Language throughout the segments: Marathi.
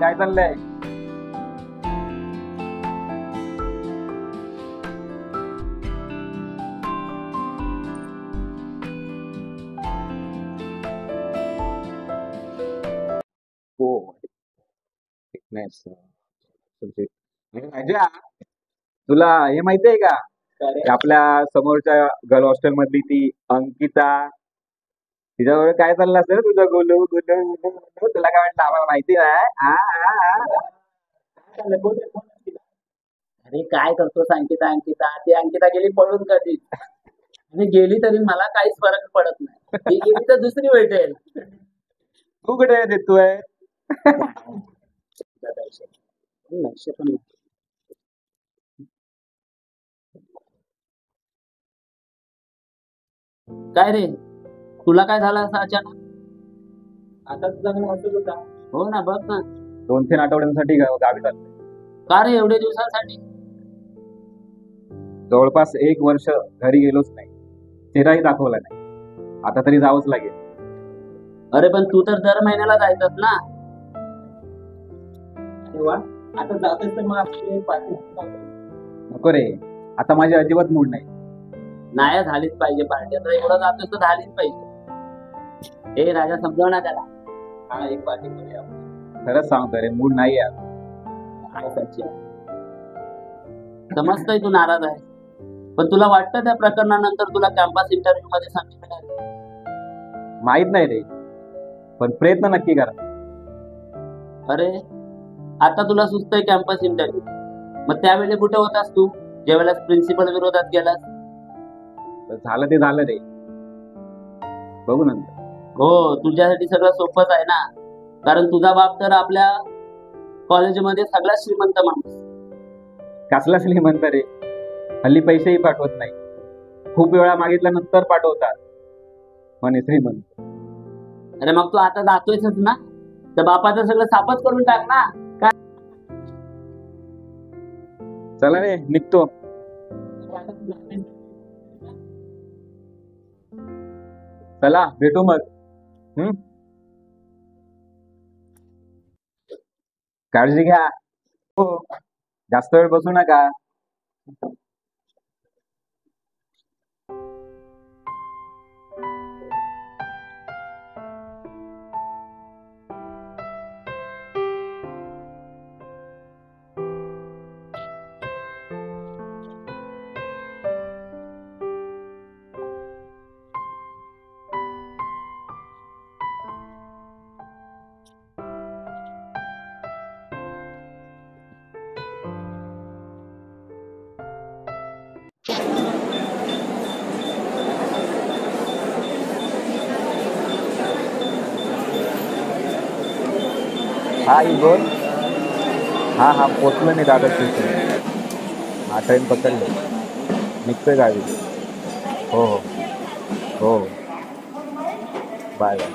काय चाललंय? हो, फिटनेस राजा, तुला हे माहिती आहे का? की आपल्या समोरच्या गर्ल हॉस्टेल मधली ती अंकिता, तिच्याजवळ काय चाललं असेल तुझं? गुलू गुलू गुलू गुलू. तुला काय वाटलं आम्हाला माहिती नाही? काय चाललंय? बोल रे, बोल ना तिला. अरे काय करतोस अंकिता? अंकिता ती अंकिता गेली पळून कधी, आणि गेली तरी मला काहीच फरक पडत नाही. ती गेली तर दुसरी भेटेल. तू कुठे देतोय? लक्ष पण नाही. काय रे, तुला काय झालं असं अचानक? आता तुझा हॉस्टेल होता. हो ना, बघ ना. 2-3 आठवड्यांसाठी गावी चाललोय. का रे एवढे दिवसांसाठी? जवळपास 1 वर्ष घरी गेलोच नाही, चेहराही दाखवला नाही. आता तरी जावंच लागेल. अरे पण तू तर दर महिन्याला जायचंस ना. अरे वा, आता जातोस तर मग आपली पार्टी नको रे, आता माझी अजिबात मूड नाही. नाही झालीच पाहिजे पार्टी. आता एवढं जातोस तर झालीच पाहिजे. ए राजा, समजाव ना त्याला. हा, एक पार्टी करूया आपण. खरंच सांगतो रे, मूड नाही आहे. काय सच्ची समजतंय तू नाराज आहे, पण तुला वाटतं त्या प्रकरणानंतर तुला कॅम्पस इंटरव्ह्यू मध्ये संधी मिळेल? माहित नाही रे, पण प्रयत्न नक्की करा. अरे आता तुला सुचतंय कॅम्पस इंटरव्ह्यू, मग त्यावेळी कुठे होतास तू, ज्यावेळेला प्रिन्सिपल विरोधात गेलास? तर झालं ते झालं रे, बघू नंतर. हो, तुझ्यासाठी सगळं सोपंच आहे ना, कारण तुझा बाप तर आपल्या कॉलेजमध्ये सगळ्यात श्रीमंत माणूस. कसला श्रीमंत रे, हल्ली पैसेही पाठवत नाही. खूप वेळा मागितल्यानंतर पाठवतात म्हणे श्रीमंत. अरे मग तू आता जातोयच ना, तर बापाचं सगळं सापच करून टाक ना. काय चला रे, निघतो. चला भेटू मग. काळजी घ्या. हो, जास्त वेळ बसू नका. हा, ही बोल. हा, पोचलो मी दादर स्टेशन. हा, ट्रेन पकडलो, निघतोय गावी. हो हो हो, बाय बाय.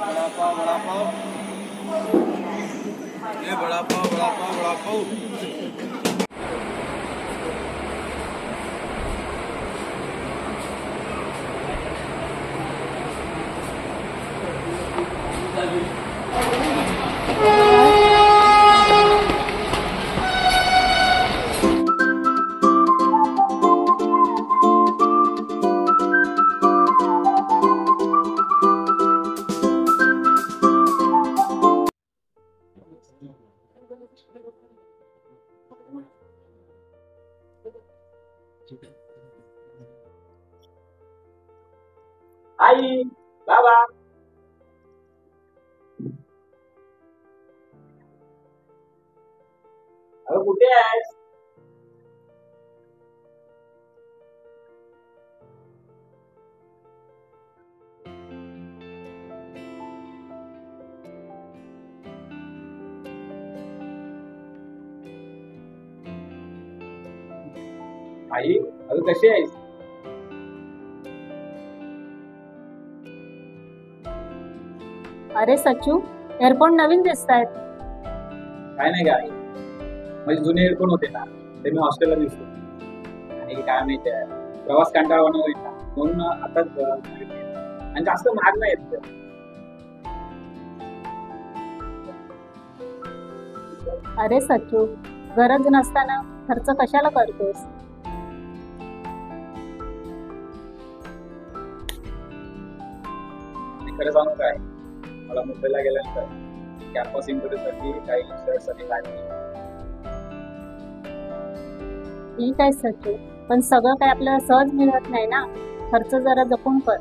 आई, बाबा, अरे कुठे आहेस? आई, अगं कशी आहेस? अरे सचू, एअरपोर्ट नवीन दिसत आहेत. काय नाही काय, माझे जुने एअरफोन होते ना, ते मी हॉस्टेलला दिसतो. आणि काय माहिती आहे, प्रवास कंटाळवाणा होईल ना, म्हणून आताच आणि जास्त महाग नाही येत. अरे सच्चू, गरज नसताना खर्च कशाला करतोस? आणि खरं सांगू काय, मला मुंबईला गेल्यानंतर कॅम्पस इंटरव्ह्यूसाठी काही शर्टसाठी लागली. ठीक आहे सच्चू, पण सगळं काय आपल्याला सहज मिळत नाही ना. खर्च जरा जपून कर.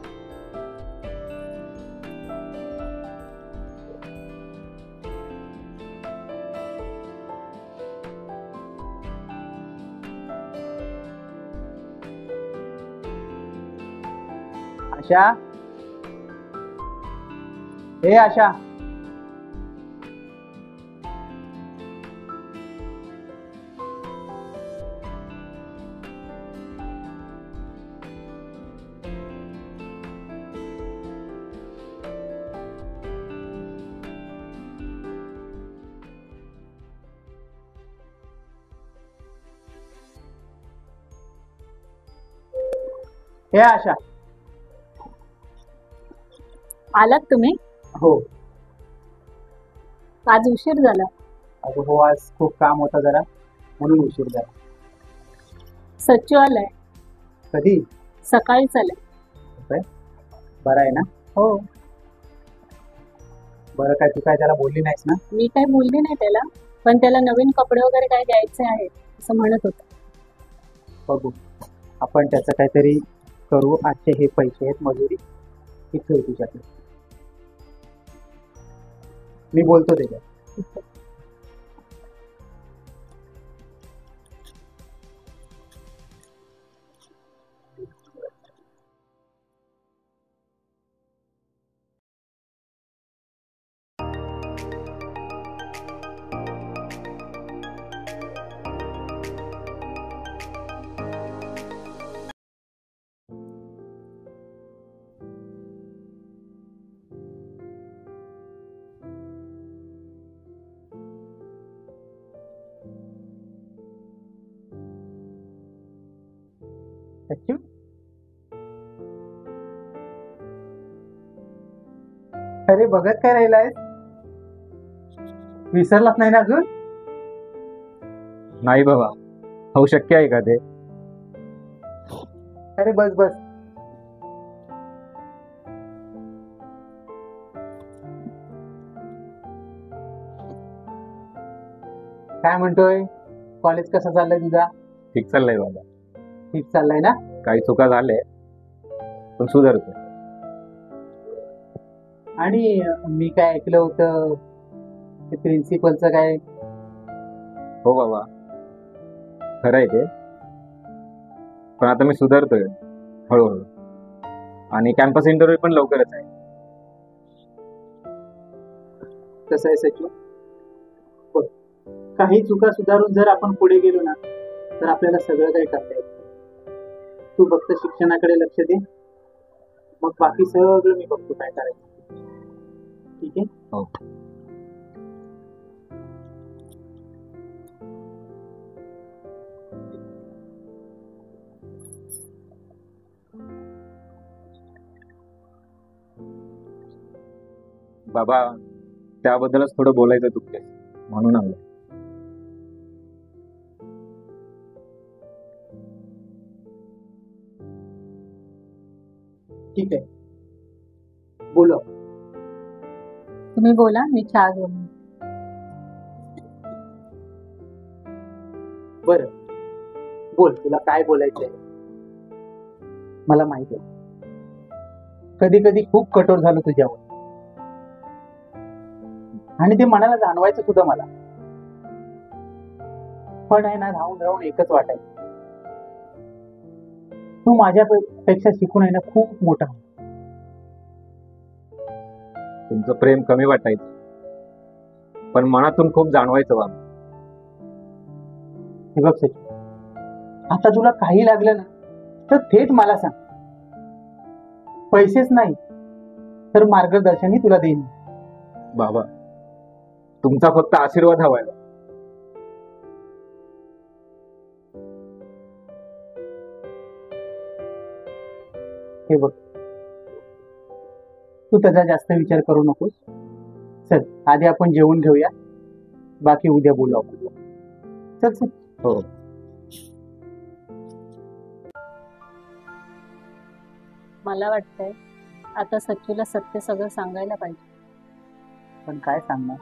आशा, हे आशा, हे आशा. आलात तुम्ही? हो. आज उशीर झाला. अगं हो, आज खूप काम होतं जरा, म्हणून उशीर झाला. सच्चू आलाय. कधी? सकाळीच आलाय. बरं आहे ना? हो. बरं, काय तू काय त्याला बोलली नाहीस ना? मी काही बोलली नाही त्याला, पण त्याला नवीन कपडे वगैरे काय द्यायचे आहेत असं म्हणत होता. बघू, आपण त्याचं काहीतरी करू. आजचे हे पैसे आहेत मजुरी, ही ठेव तुझ्याकडे. मी बोलतो त्याच्यात. सच्चू, अरे बघत काय राहिलाय? विसरलाच नाही ना अजून? नाही बाबा, होऊ शक्य आहे का ते? अरे बस बस. काय म्हणतोय? कॉलेज कसं चाललंय तुझा? ठीक चाललंय बाबा. ठीक चाललंय ना? काही चुका झाल्या पण सुधारतोय. आणि मी काय ऐकलं होतं, प्रिन्सिपलचं काय? हो बाबा, खरं आहे ते. पण आता मी सुधारतोय हळूहळू, आणि कॅम्पस इंटरव्ह्यू पण लवकरच आहे. कसं आहे सचिन, बघ, काही चुका सुधारून जर आपण पुढे गेलो ना, तर आपल्याला सगळं काही करता येईल. तू फक्त शिक्षणाकडे लक्ष दे, मग बाकी सगळं मी बघतो काय करायचं. ठीक आहे? हो. बाबा, त्याबद्दलच थोडं बोलायचं तुमचे, म्हणून आलो. ठीक आहे, बोलो. तुम्ही बोला, मी चहा घेऊन. बर, बोल, तुला काय बोलायचंय? मला माहिती आहे कधी कधी खूप कठोर झालो तुझ्यावर, आणि ते मनाला जाणवायचं सुद्धा मला. पण आहे ना, राहून राहून एकच वाटायचं, तू माझ्यापेक्षा शिकून आहे ना खूप मोठा. तुमचं प्रेम कमी वाटायचं, पण मनातून खूप जाणवायचं बाबा. हे बघ सचिन, आता तुला काही लागलं ना तर थेट मला सांग. पैसेच नाही तर मार्गदर्शनही तुला देईन. बाबा, तुमचा फक्त आशीर्वाद हवाय. हे बघ, तू त्याचा जास्त विचार करू नकोस. चल, आधी आपण जेवून घेऊया, बाकी उद्या बोलू आपण. चल चल. हो. मला वाटतंय आता सच्चूला सत्य सगळं सांगायला पाहिजे पण काय सांगणार?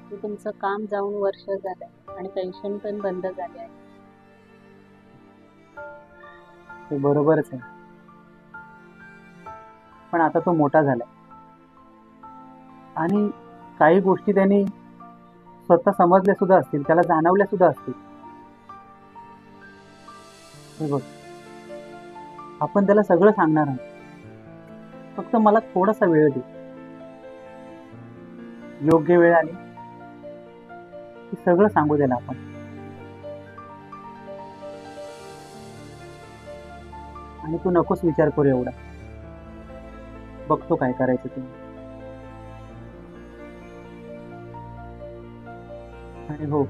की तुमचं काम जाऊन वर्ष झालंय आणि पेन्शन पण बंद झाले आहे. ते बरोबरच आहे, पण आता तो मोठा झालाय आणि काही गोष्टी त्यांनी स्वतः समजल्या सुद्धा असतील, त्याला जाणवल्या सुद्धा असतील. हे बघ, आपण त्याला सगळं सांगणार आहोत, फक्त मला थोडासा वेळ दे. योग्य वेळ आली की सगळं सांगू द्यायला आपण. आणि तू नकोस विचार करू एवढा, बघतो काय करायचं ते. आणि हो,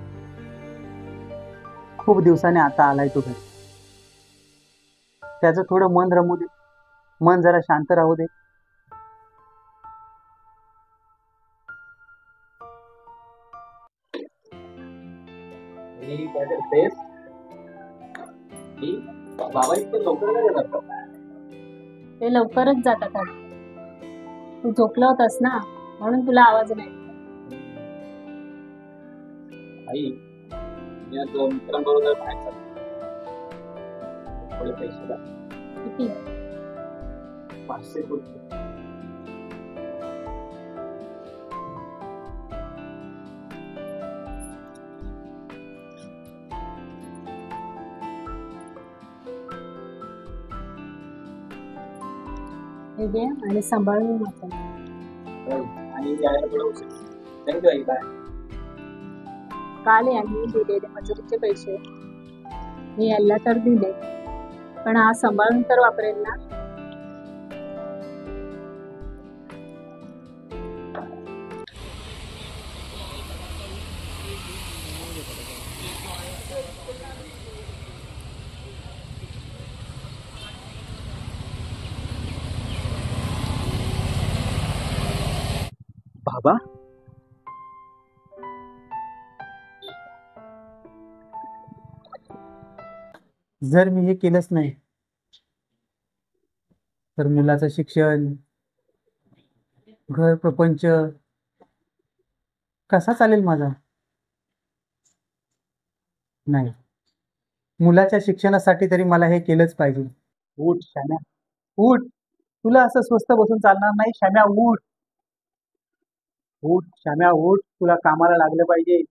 खूप दिवसाने आता आलाय तू घरी, त्याचं थोडं मन रमू दे, मन जरा शांत राहू दे. काय करतेस? बाबा इतकं लवकर काय करतात? ते लवकरच जातात आज. तू झोपला होतास ना, म्हणून तुला आवाज नाही. आई, मी आज मित्रांबरोबर बाहेर चाललो. थोडे पैसे द्या. किती? 500 रुपये. हे घे आणि सांभाळून वापर. आणि यायला थोडं उशीर. थँक्यू आई. बाय. काल यांनी दिलेले मजुरीचे पैसे मी याला तर दिले, पण हा सांभाळून तर वापरेल ना. बाबा, जर मी हे केलंच नाही तर मुलाचं शिक्षण, घर, प्रपंच कसा चालेल माझा? नाही, मुलाच्या शिक्षणासाठी तरी मला हे केलंच पाहिजे. उठ श्याम्या, उठ. तुला असं स्वस्त बसून चालणार नाही. श्याम्या उठ, उठ श्याम्या उठ, तुला कामाला लागलं पाहिजे.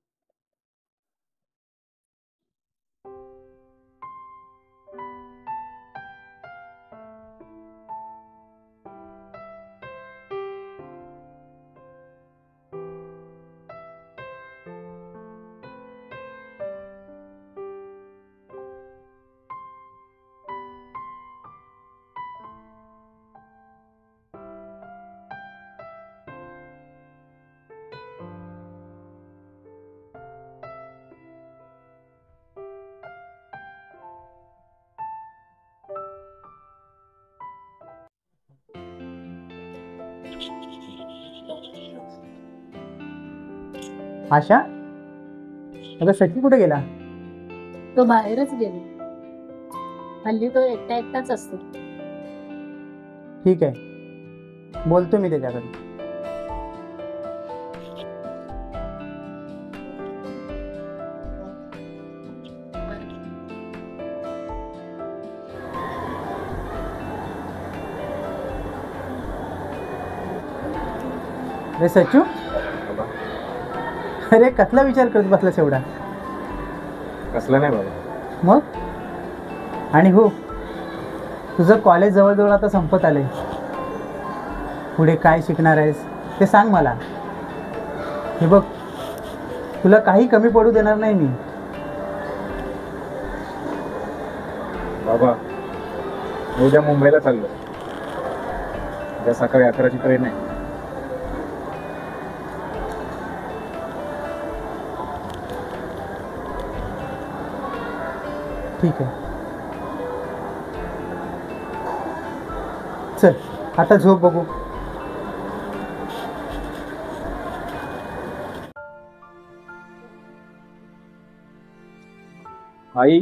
आशा, अगं सची कुठे गेला? तो बाहेरच गेलो. हल्ली तो एकटा एकटाच असतो. ठीक आहे, बोलतो मी त्याच्याकडे. अरे सच्चू, अरे कसला विचार करत बसलास एवढा? कसला नाही बाबा. मग आणि हो, तुझं कॉलेज जवळजवळ आता संपत आलंय. पुढे काय शिकणार आहेस ते सांग मला. हे बघ, तुला काही कमी पडू देणार नाही मी. बाबा, मी उद्या मुंबईला चाललो. उद्या सकाळी 11ची ट्रेन आहे. ठीक आहे, चल आता झोप बघू. आई,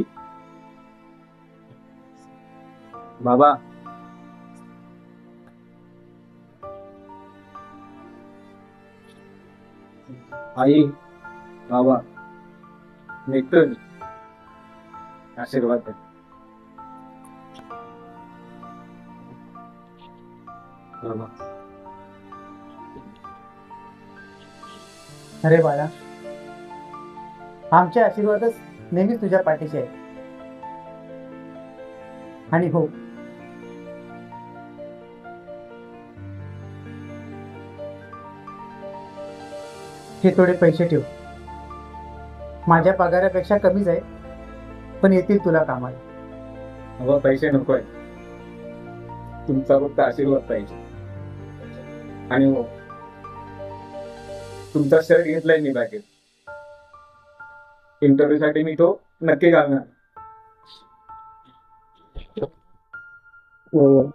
बाबा, आई, बाबा, निघतोय मी. आशीर्वाद द्या. बाबा. अरे बाळा, आमचे आशीर्वादच नेहमी तुझ्या पाठीशी आहे. आणि हो, हे थोडे पैसे ठेव. माझ्या पगारापेक्षा कमीच आहे, पण येतील तुला कामाला. बाबा, पैसे नकोय, तुमचा फक्त आशीर्वाद पाहिजे. आणि हो, तुमचा शर्ट घेतलाय मी बॅगेत. इंटरव्ह्यू साठी मी तो नक्की घालणार. हो.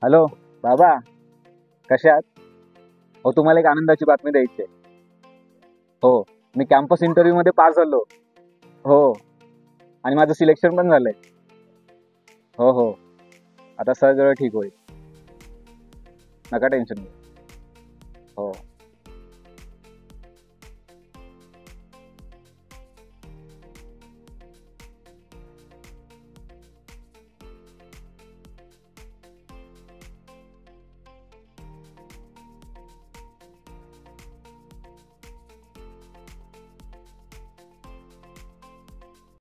हॅलो बाबा, कसे आहात? हो, तुम्हाला एक आनंदाची बातमी द्यायची आहे. हो, मी कॅम्पस इंटरव्ह्यू मध्ये पास झालो. हो, आणि माझं सिलेक्शन पण झालंय. हो हो, आता सगळं ठीक होईल, नका टेन्शन घेऊ.